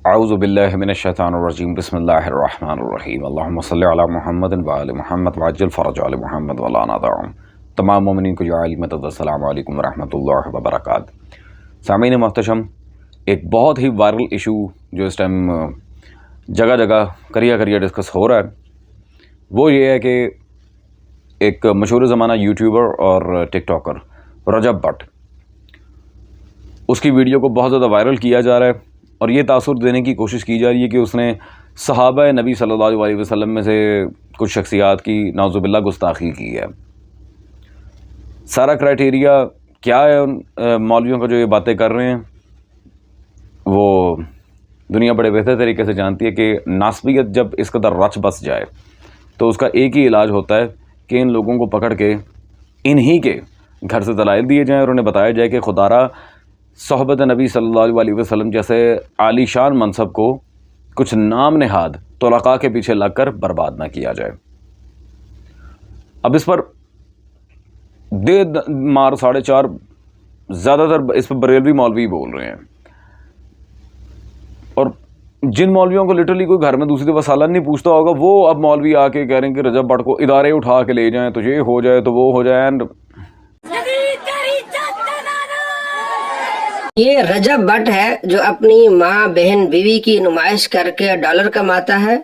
اعوذ باللہ من الشیطان الرجیم بسم اللہ الرحمن الرحیم اللہم صلی علی محمد وآل محمد وعجل فرج آل محمد ولا ندعهم۔ تمام مومنین کو عالی مدد السلام علیکم ورحمۃ اللہ وبرکاتہ۔ سامعین محتشم، ایک بہت ہی وائرل ایشو جو اس ٹائم جگہ جگہ کریا ڈسکس ہو رہا ہے وہ یہ ہے کہ ایک مشہور زمانہ یوٹیوبر اور ٹک ٹاکر رجب بٹ، اس کی ویڈیو کو بہت زیادہ وائرل کیا جا رہا ہے اور یہ تاثر دینے کی کوشش کی جا رہی ہے کہ اس نے صحابہ نبی صلی اللہ علیہ وسلم میں سے کچھ شخصیات کی نعوذ باللہ گستاخی کی ہے۔ سارا کرائٹیریا کیا ہے ان مولویوں کا جو یہ باتیں کر رہے ہیں وہ دنیا بڑے بہتر طریقے سے جانتی ہے کہ ناسبیت جب اس قدر رچ بس جائے تو اس کا ایک ہی علاج ہوتا ہے کہ ان لوگوں کو پکڑ کے انہی کے گھر سے دلائل دیے جائیں اور انہیں بتایا جائے کہ خدا را صحبت نبی صلی اللہ علیہ وسلم جیسے عالی شان منصب کو کچھ نام نہاد طلقاء کے پیچھے لگ کر برباد نہ کیا جائے۔ اب اس پر مار 4.5 زیادہ تر اس پر بریلوی مولوی بول رہے ہیں، اور جن مولویوں کو لٹرلی کوئی گھر میں دوسری دفعہ سالن نہیں پوچھتا ہوگا وہ اب مولوی آ کے کہہ رہے ہیں کہ رجب بٹ کو ادارے اٹھا کے لے جائیں تو یہ ہو جائے تو وہ ہو جائے۔ یہ رجب بٹ ہے جو اپنی ماں بہن بیوی کی نمائش کر کے ڈالر کماتا ہے،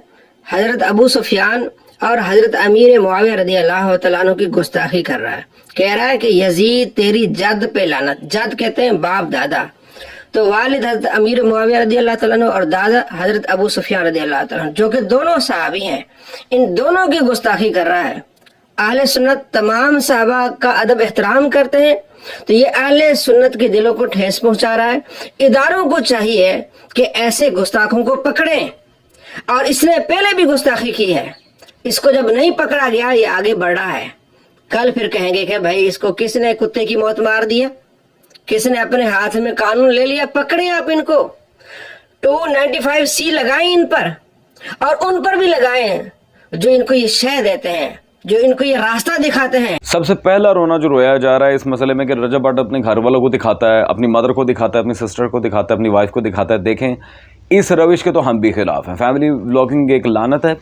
حضرت ابو سفیان اور حضرت امیر معاویہ رضی اللہ تعالیٰ عنہ کی گستاخی کر رہا ہے۔ کہہ رہا ہے کہ یزید تیری جد پہ لعنت، جد کہتے ہیں باپ دادا، تو والد حضرت امیر معاویہ رضی اللہ تعالیٰ عنہ اور دادا حضرت ابو سفیان رضی اللہ تعالیٰ عنہ جو کہ دونوں صحابی ہیں، ان دونوں کی گستاخی کر رہا ہے۔ اہل سنت تمام صحابہ کا ادب احترام کرتے ہیں، تو یہ اہل سنت کے دلوں کو ٹھیس پہنچا رہا ہے۔ اداروں کو چاہیے کہ ایسے گستاخوں کو پکڑیں، اور اس نے پہلے بھی گستاخی کی ہے، اس کو جب نہیں پکڑا گیا یہ آگے بڑھ رہا ہے۔ کل پھر کہیں گے کہ بھائی اس کو کس نے کتے کی موت مار دیا، کس نے اپنے ہاتھ میں قانون لے لیا، پکڑیں آپ ان کو، 295C لگائیں ان پر، اور ان پر بھی لگائیں جو ان کو یہ شے دیتے ہیں، جو ان کو یہ راستہ دکھاتے ہیں۔ سب سے پہلا رونا جو رویا جا رہا ہے اس مسئلے میں کہ رجب بٹ اپنے گھر والوں کو دکھاتا ہے، اپنی مدر کو دکھاتا ہے، اپنی سسٹر کو دکھاتا ہے، اپنی وائف کو دکھاتا ہے۔ دیکھیں اس روش کے تو ہم بھی خلاف ہیں۔ فیملی بلاگنگ ایک لعنت ہے،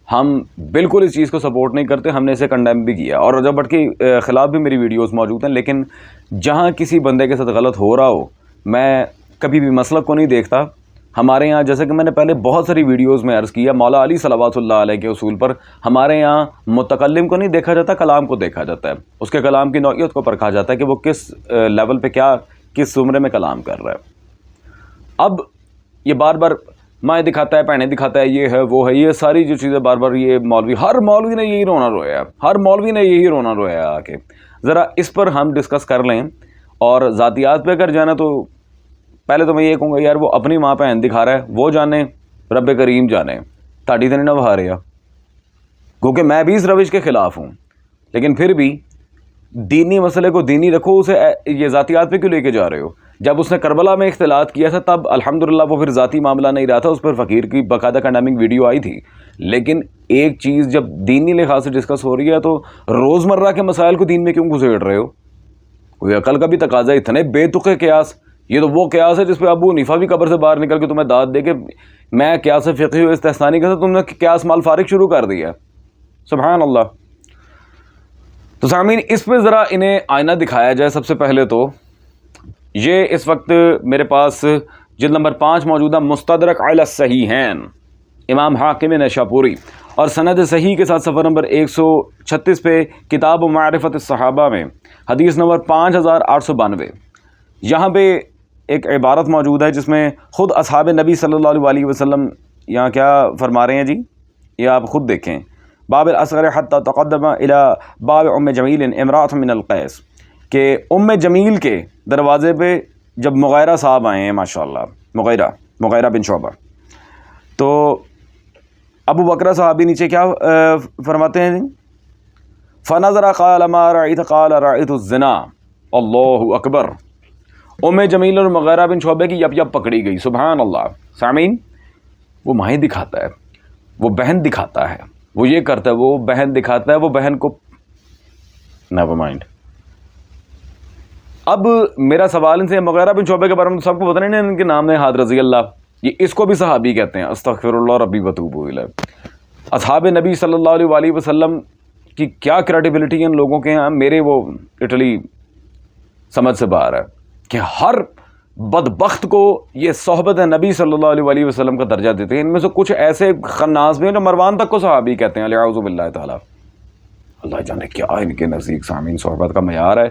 ہم بالکل اس چیز کو سپورٹ نہیں کرتے، ہم نے اسے کنڈیم بھی کیا اور رجب بٹ کے خلاف بھی میری ویڈیوز موجود ہیں۔ لیکن جہاں کسی بندے کے ساتھ غلط ہو رہا ہو میں کبھی بھی مسلک کو نہیں دیکھتا۔ ہمارے یہاں جیسے کہ میں نے پہلے بہت ساری ویڈیوز میں عرض کیا، مولا علی صلوات اللہ علیہ کے اصول پر ہمارے یہاں متکلم کو نہیں دیکھا جاتا، کلام کو دیکھا جاتا ہے، اس کے کلام کی نوعیت کو پرکھا جاتا ہے کہ وہ کس لیول پہ کیا کس زمرے میں کلام کر رہا ہے۔ اب یہ بار بار مائیں دکھاتا ہے، بہنیں دکھاتا ہے، یہ ہے وہ ہے، یہ ساری جو چیزیں بار بار یہ مولوی، ہر مولوی نے یہی رونا رویا ہے، ہر مولوی نے یہی رونا رویا ہے۔ آ کے ذرا اس پر ہم ڈسکس کر لیں، اور ذاتیات پہ اگر جانا تو پہلے تو میں یہ کہوں گا یار وہ اپنی ماں بہن دکھا رہا ہے، وہ جانے، رب کریم جانے، تاڑی تو نہیں نہ بہا رہا، کیونکہ میں بھی اس روش کے خلاف ہوں، لیکن پھر بھی دینی مسئلے کو دینی رکھو، اسے یہ ذاتیات پہ کیوں لے کے جا رہے ہو؟ جب اس نے کربلا میں اختلاط کیا تھا تب الحمدللہ وہ پھر ذاتی معاملہ نہیں رہا تھا، اس پر فقیر کی باقاعدہ کنڈیمنگ ویڈیو آئی تھی۔ لیکن ایک چیز جب دینی لحاظ سے ڈسکس ہو رہی ہے تو روزمرہ کے مسائل کو دین میں کیوں گھسیڑ رہے ہو؟ کوئی عقل کا بھی تقاضا ہے، اتنے بے تقے قیاس، یہ تو وہ قیاس ہے جس پہ ابو حنیفہ بھی قبر سے باہر نکل کے تمہیں داد دے کے میں قیاس فقہی و استحسانی کا تھا، تم نے قیاس مال فارغ شروع کر دیا۔ سبحان اللہ۔ تو سامعین اس پہ ذرا انہیں آئینہ دکھایا جائے۔ سب سے پہلے تو یہ اس وقت میرے پاس جلد نمبر 5 موجودہ مستدرک علی الصحیحین امام حاکم نیشاپوری اور سند صحیح کے ساتھ صفحہ نمبر 136 پہ کتاب معرفت الصحابہ میں حدیث نمبر 5892 یہاں پہ ایک عبارت موجود ہے جس میں خود اصحاب نبی صلی اللہ علیہ وسلم یہاں کیا فرما رہے ہیں جی، یہ آپ خود دیکھیں۔ باب الاصغر حتی تقدم الى باب ام جمیل امرأۃ من القیس، کہ ام جمیل کے دروازے پہ جب مغیرہ صاحب آئے ہیں، ماشاءاللہ مغیرہ بن شعبہ، تو ابو بکرہ صحابی نیچے کیا فرماتے ہیں جی؟ فنظر قال ما رأيت قال رأيت الزنا، اللہ اکبر۔ ام جمیل اور مغیرہ بن شعبہ کی یپ پکڑی گئی، سبحان اللہ۔ سامعین وہ مائیں دکھاتا ہے، وہ بہن دکھاتا ہے، وہ یہ کرتا ہے، وہ بہن دکھاتا ہے، وہ بہن کو نیور مائنڈ۔ اب میرا سوال ان سے، مغیرہ بن شعبہ کے بارے میں سب کو پتہ نہیں ان کے نام ہے، حضرت رضی اللہ، یہ اس کو بھی صحابی کہتے ہیں. استغفر اللہ ربی وتوب الیہ. اصحاب نبی صلی اللہ علیہ وسلم کی کیا کریڈیبلٹی ان لوگوں کے ہیں، میرے وہ اٹلی سمجھ سے باہر ہے کہ ہر بدبخت کو یہ صحبت نبی صلی اللہ علیہ وسلم کا درجہ دیتے ہیں. ان میں سے کچھ ایسے خناس بھی ہیں جو مروان تک کو صحابی کہتے ہیں، اعوذ باللہ تعالیٰ. اللہ جانے کیا ان کے نزدیک سامعین صحبت کا معیار ہے.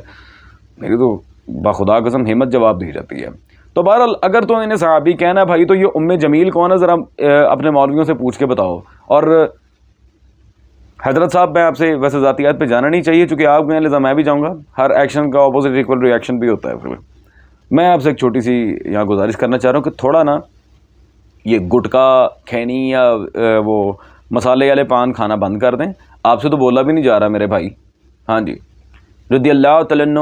میری تو بخدا قسم ہمت جواب دی جاتی ہے. تو بہرحال اگر تو انہیں صحابی کہنا ہے بھائی، تو یہ ام جمیل کون ہے، ذرا اپنے مولویوں سے پوچھ کے بتاؤ. اور حضرت صاحب، میں آپ سے ویسے ذاتیات پہ جانا نہیں چاہیے چونکہ آپ گئے لہٰذا میں بھی جاؤں گا. ہر ایکشن کا اپوزٹ ایکول ریئیکشن بھی ہوتا ہے. پھر میں آپ سے ایک چھوٹی سی یہاں گزارش کرنا چاہ رہا ہوں کہ تھوڑا نا یہ گٹکا کھینی یا وہ مسالے والے پان کھانا بند کر دیں. آپ سے تو بولا بھی نہیں جا رہا میرے بھائی. ہاں جی، رضی اللہ تعالیٰ عنہ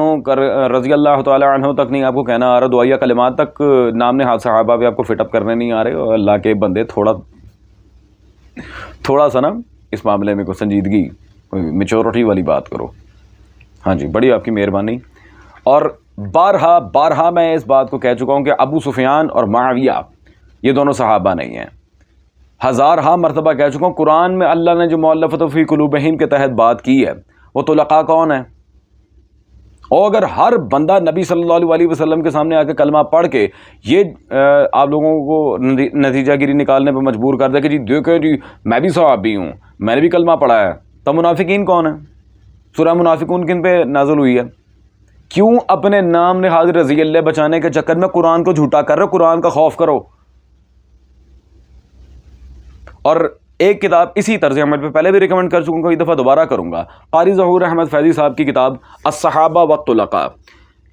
رضی اللہ تعالیٰ عنہ تک نہیں آپ کو کہنا آ رہا، دعائیہ کلمات تک نام نے ہاتھ صحابہ بھی آپ کو فٹ اپ کرنے نہیں آ رہے. اور اللہ کے بندے تھوڑا سا نا اس معاملے میں کوئی سنجیدگی، کوئی میچورٹی والی بات کرو. ہاں جی، بڑی آپ کی مہربانی. اور بارہا میں اس بات کو کہہ چکا ہوں کہ ابو سفیان اور معاویہ یہ دونوں صحابہ نہیں ہیں. ہزارہا مرتبہ کہہ چکا ہوں قرآن میں اللہ نے جو مؤلفۃ فی قلوبہم کے تحت بات کی ہے وہ طلقاء کون ہے. اور اگر ہر بندہ نبی صلی اللہ علیہ وسلم کے سامنے آ کے کلمہ پڑھ کے یہ آپ لوگوں کو نتیجہ گیری نکالنے پہ مجبور کر دے کہ جی دیکھیں جی میں بھی صحابی ہوں، میں نے بھی کلمہ پڑھا ہے، تو منافقین کون ہیں؟ سورہ منافقون کن پہ نازل ہوئی ہے؟ کیوں اپنے نام نہاد رضی اللہ بچانے کے چکر میں قرآن کو جھوٹا کر رہے ہو؟ قرآن کا خوف کرو. اور ایک کتاب اسی طرز عمل پہ پہلے بھی ریکمنڈ کر چکوں گا، ایک دفعہ دوبارہ کروں گا، قاری ظہور احمد فیضی صاحب کی کتاب الصحابہ والطلقاء.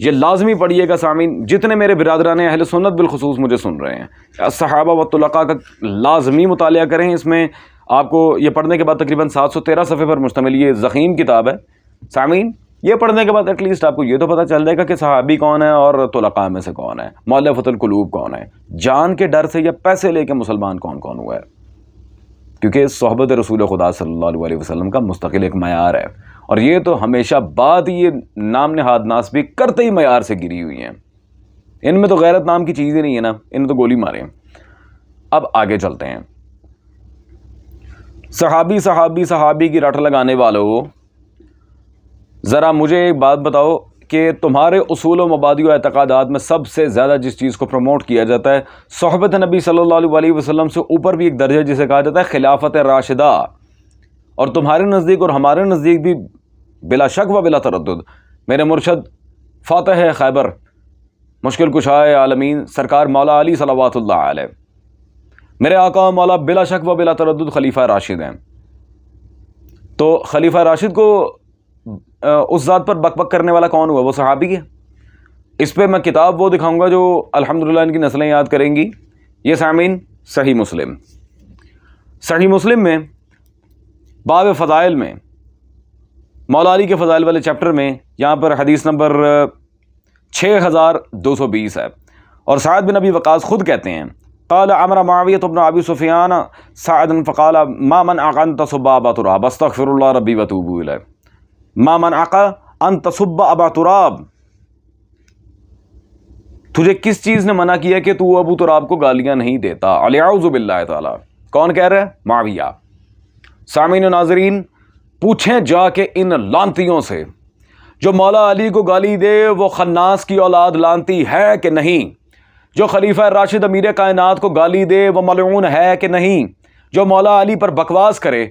یہ لازمی پڑھیے گا سامعین، جتنے میرے برادران اہل سنت بالخصوص مجھے سن رہے ہیں. الصحابہ والطلقاء کا لازمی مطالعہ کریں. اس میں آپ کو یہ پڑھنے کے بعد تقریباً 713 صفحے پر مشتمل یہ ضخیم کتاب ہے سامعین. یہ پڑھنے کے بعد ایٹ لیسٹ آپ کو یہ تو پتہ چل جائے گا کہ صحابی کون ہے اور طلقاء میں سے کون ہے، مؤلفۃ القلوب کون ہے، جان کے ڈر سے یا پیسے لے کے مسلمان کون کون ہوا ہے. کیونکہ صحبت رسول خدا صلی اللہ علیہ وسلم کا مستقل ایک معیار ہے. اور یہ تو ہمیشہ بات یہ نام نہاد ناس بھی کرتے ہی معیار سے گری ہوئی ہیں. ان میں تو غیرت نام کی چیز ہی نہیں ہے نا، ان میں تو گولی مارے. اب آگے چلتے ہیں. صحابی کی رٹ لگانے والوں، ذرا مجھے ایک بات بتاؤ کہ تمہارے اصول و مبادی و اعتقادات میں سب سے زیادہ جس چیز کو پروموٹ کیا جاتا ہے صحبت نبی صلی اللہ علیہ وسلم سے اوپر بھی ایک درجہ جسے کہا جاتا ہے خلافت راشدہ، اور تمہارے نزدیک اور ہمارے نزدیک بھی بلا شک و بلا تردد میرے مرشد فاتح خیبر مشکل کشائے عالمین سرکار مولا علی صلوات اللہ علیہ، میرے آقا و مولا بلا شک و بلا تردد خلیفہ راشد ہیں. تو خلیفہ راشد کو اس ذات پر بک بک کرنے والا کون ہوا؟ وہ صحابی ہے. اس پہ میں کتاب وہ دکھاؤں گا جو الحمدللہ ان کی نسلیں یاد کریں گی. یہ سامعین صحیح مسلم میں باب فضائل میں مولا علی کے فضائل والے چیپٹر میں یہاں پر حدیث نمبر 6220 ہے. اور سعد بن ابی وقاص خود کہتے ہیں قال امر معاویہ بن ابی سفیان سعد فقال ما منعك ان تصب ابا تراب استغفر الله ربی واتوب الیہ. ما منعك ان تصب ابا تراب، تجھے کس چیز نے منع کیا کہ تو ابو تراب کو گالیاں نہیں دیتا؟ اعوذ باللہ تعالی. کون کہہ رہا ہے؟ معاویہ. سامعین و ناظرین، پوچھیں جا کے ان لانتیوں سے جو مولا علی کو گالی دے وہ خناس کی اولاد لانتی ہے کہ نہیں؟ جو خلیفہ راشد امیر کائنات کو گالی دے وہ ملعون ہے کہ نہیں؟ جو مولا علی پر بکواس کرے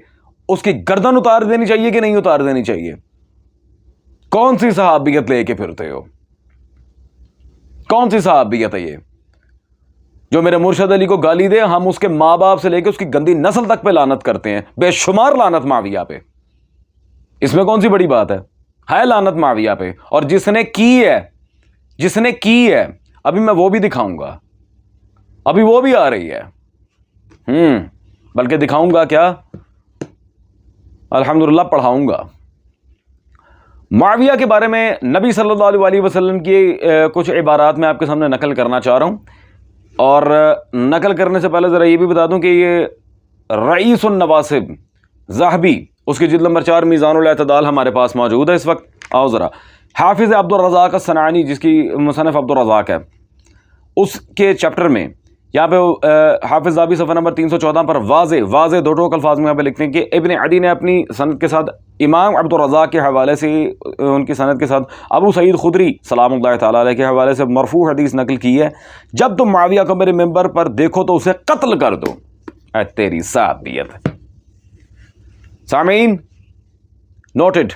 اس کی گردن اتار دینی چاہیے کہ نہیں اتار دینی چاہیے؟ کون سی صحابیت لے کے پھرتے ہو؟ کون سی صحابیت ہے یہ جو میرے مرشد علی کو گالی دے؟ ہم اس کے ماں باپ سے لے کے اس کی گندی نسل تک پہ لعنت کرتے ہیں، بے شمار لعنت معاویہ پہ. اس میں کون سی بڑی بات ہے لعنت معاویہ پہ. اور جس نے کی ہے ابھی میں وہ بھی دکھاؤں گا، ابھی وہ بھی آ رہی ہے، بلکہ دکھاؤں گا کیا، الحمدللہ پڑھاؤں گا. معاویہ کے بارے میں نبی صلی اللہ علیہ وسلم کی کچھ عبارات میں آپ کے سامنے نقل کرنا چاہ رہا ہوں. اور نقل کرنے سے پہلے ذرا یہ بھی بتا دوں کہ یہ رئیس النواسب ذہبی، اس کی جلد نمبر 4 میزان الاعتدال ہمارے پاس موجود ہے اس وقت. آؤ ذرا حافظ عبد الرزاق الصنعانی جس کی مصنف عبد الرزاق ہے، اس کے چیپٹر میں یہاں پہ حافظ ذہبی صفحہ نمبر 314 پر واضح دو ٹوک الفاظ میں یہاں پہ لکھتے ہیں کہ ابن عدی نے اپنی سند کے ساتھ امام عبد الرزاق کے حوالے سے ان کی سند کے ساتھ ابو سعید خدری سلام اللہ تعالیٰ علیہ کے حوالے سے مرفوع حدیث نقل کی ہے، جب تم معاویہ کو میرے ممبر پر دیکھو تو اسے قتل کر دو۔ اے تیری صحابیت۔ سامعین noted,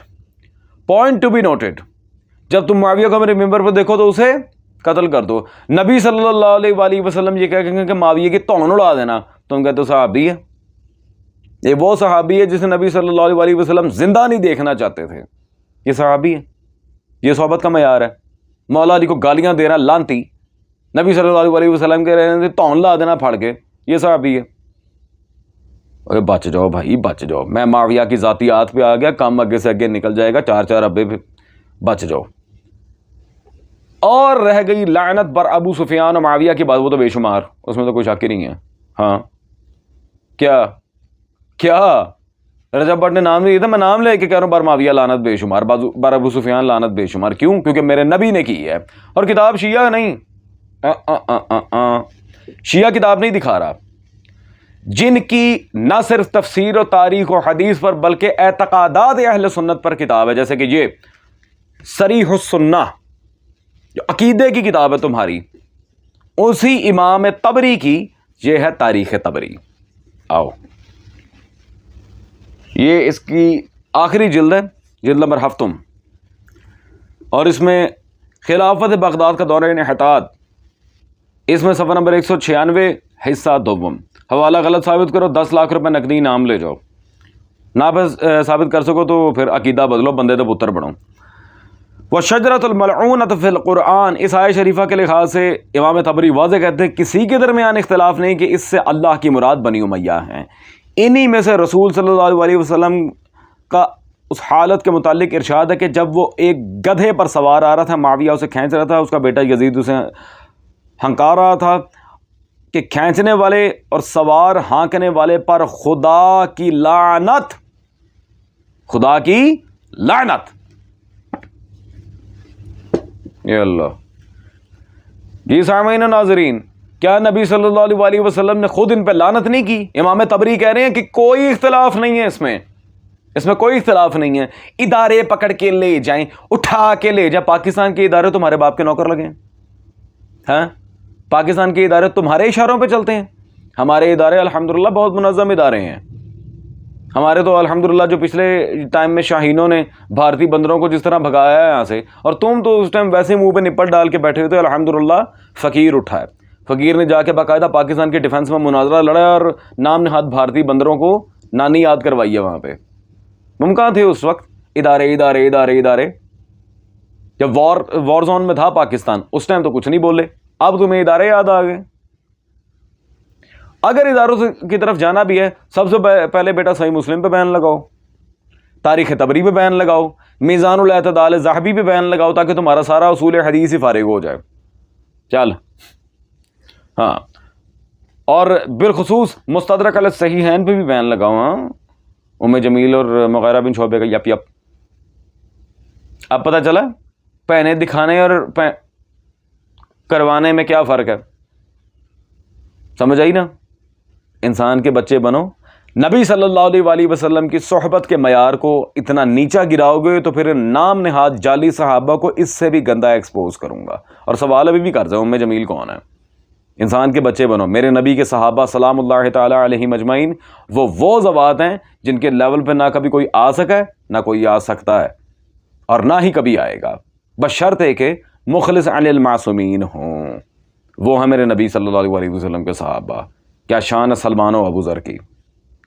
point to be noted, جب تم معاویہ کو میرے ممبر پر دیکھو تو اسے قتل کر دو۔ نبی صلی اللہ علیہ وآلہ وسلم یہ کہیں گے کہ معاویہ کی توڑ اڑا دینا، تم کہتے ہو صحابی ہے۔ یہ وہ صحابی ہے جسے نبی صلی اللہ علیہ وآلہ وسلم زندہ نہیں دیکھنا چاہتے تھے، یہ صحابی ہے، یہ صحبت کا معیار ہے۔ مولا علی کو گالیاں دے رہا لانتی، نبی صلی اللہ علیہ وسلم کے رہنے توڑ لا دینا پھاڑ کے، یہ صحابی ہے۔ ارے بچ جاؤ بھائی، بچ جاؤ، میں معاویہ کی ذاتیات پہ آ گیا، کام آگے سے آگے نکل جائے گا، چار ابے پہ، بچ جاؤ۔ اور رہ گئی لعنت بر ابو سفیان اور معاویہ کی بات، وہ تو بے شمار، اس میں تو کوئی شک ہی نہیں ہے۔ ہاں کیا رجب بٹ نے نام لیا تھا، میں نام لے کے کہہ رہا ہوں بر معاویہ لعنت بے شمار، بر ابو سفیان لعنت بے شمار۔ کیوں؟ کیونکہ میرے نبی نے کی ہے، اور کتاب شیعہ نہیں، شیعہ کتاب نہیں دکھا رہا، جن کی نہ صرف تفسیر و تاریخ و حدیث پر بلکہ اعتقادات اہل سنت پر کتاب ہے، جیسے کہ یہ صریح السنہ جو عقیدے کی کتاب ہے تمہاری، اسی امام طبری کی یہ ہے تاریخ طبری۔ آؤ، یہ اس کی آخری جلد ہے، جلد نمبر 7، اور اس میں خلافت بغداد کا دورہ انحطاط، اس میں صفحہ نمبر 196 حصہ دوم۔ حوالہ غلط ثابت کرو، 10 لاکھ روپے نقدی انعام لے جاؤ، نہ ثابت کر سکو تو پھر عقیدہ بدلو، بندے تو پتر بنو۔ وَالشَّجْرَةُ الْمَلْعُونَةُ فِي الْقُرْآنِ، اس آیت شریفہ کے لحاظ سے امام طبری واضح کہتے ہیں کسی کے درمیان اختلاف نہیں کہ اس سے اللہ کی مراد بنی امیہ ہیں۔ انہی میں سے رسول صلی اللہ علیہ وسلم کا اس حالت کے متعلق ارشاد ہے کہ جب وہ ایک گدھے پر سوار آ رہا تھا، معاویہ اسے کھینچ رہا تھا، اس کا بیٹا یزید اسے ہنکار رہا تھا کہ کھینچنے والے اور سوار ہانکنے والے پر خدا کی لعنت، خدا کی لعنت۔ یا اللہ۔ جی سامعین و ناظرین، کیا نبی صلی اللہ علیہ وسلم نے خود ان پہ لعنت نہیں کی؟ امام طبری کہہ رہے ہیں کہ کوئی اختلاف نہیں ہے، اس میں کوئی اختلاف نہیں ہے۔ ادارے پکڑ کے لے جائیں، اٹھا کے لے جائیں، پاکستان کے ادارے تمہارے باپ کے نوکر لگے ہیں؟ ہاں، پاکستان کے ادارے تمہارے اشاروں پہ چلتے ہیں؟ ہمارے ادارے الحمدللہ بہت منظم ادارے ہیں، ہمارے تو الحمدللہ جو پچھلے ٹائم میں شاہینوں نے بھارتی بندروں کو جس طرح بھگایا ہے یہاں سے، اور تم تو اس ٹائم ویسے منہ پہ نپٹ ڈال کے بیٹھے ہوئے تھے، الحمدللہ فقیر اٹھا ہے، فقیر نے جا کے باقاعدہ پاکستان کے ڈیفنس میں مناظرہ لڑا اور نام نہاد بھارتی بندروں کو نانی یاد کروائی ہے وہاں پہ۔ تم کہاں تھے اس وقت؟ ادارے جب وار زون میں تھا پاکستان، اس ٹائم تو کچھ نہیں بولے، اب تمہیں ادارے یاد آ گئے۔ اگر اداروں کی طرف جانا بھی ہے، سب سے پہلے بیٹا صحیح مسلم پہ بین لگاؤ، تاریخ طبری پہ بین لگاؤ، میزان الاعتدال ذہبی پہ بین لگاؤ، تاکہ تمہارا سارا اصول حدیث ہی فارغ ہو جائے۔ چل ہاں، اور بالخصوص مستدرک علی الصحیحین پہ بھی بین لگاؤ۔ ہاں، ام جمیل اور مغیرہ بن شعبہ کا یپ۔ اب پتہ چلا پہنے دکھانے اور کروانے میں کیا فرق ہے، سمجھ آئی نا؟ انسان کے بچے بنو، نبی صلی اللہ علیہ وآلہ وسلم کی صحبت کے معیار کو اتنا نیچا گراؤ گے تو پھر نام نہاد جعلی صحابہ کو اس سے بھی گندا ایکسپوز کروں گا۔ اور سوال ابھی بھی کر رہا ہوں، ام جمیل کون ہے؟ انسان کے بچے بنو، میرے نبی کے صحابہ سلام اللہ تعالی علیہ مجمعین وہ ذوات ہیں جن کے لیول پہ نہ کبھی کوئی آ سکا ہے، نہ کوئی آ سکتا ہے، اور نہ ہی کبھی آئے گا، بشرطے کہ مخلص علی المعصومین ہوں۔ وہ ہیں میرے نبی صلی اللہ علیہ وسلم کے صحابہ۔ کیا شان ہے سلمان و ابو ذر کی،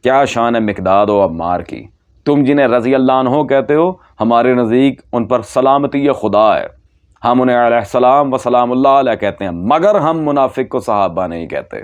کیا شان ہے مقداد و عمار کی۔ تم جنہیں رضی اللہ عنہ کہتے ہو، ہمارے نزدیک ان پر سلامتی خدا ہے، ہم انہیں علیہ السلام و سلام اللہ علیہ کہتے ہیں، مگر ہم منافق کو صحابہ نہیں کہتے۔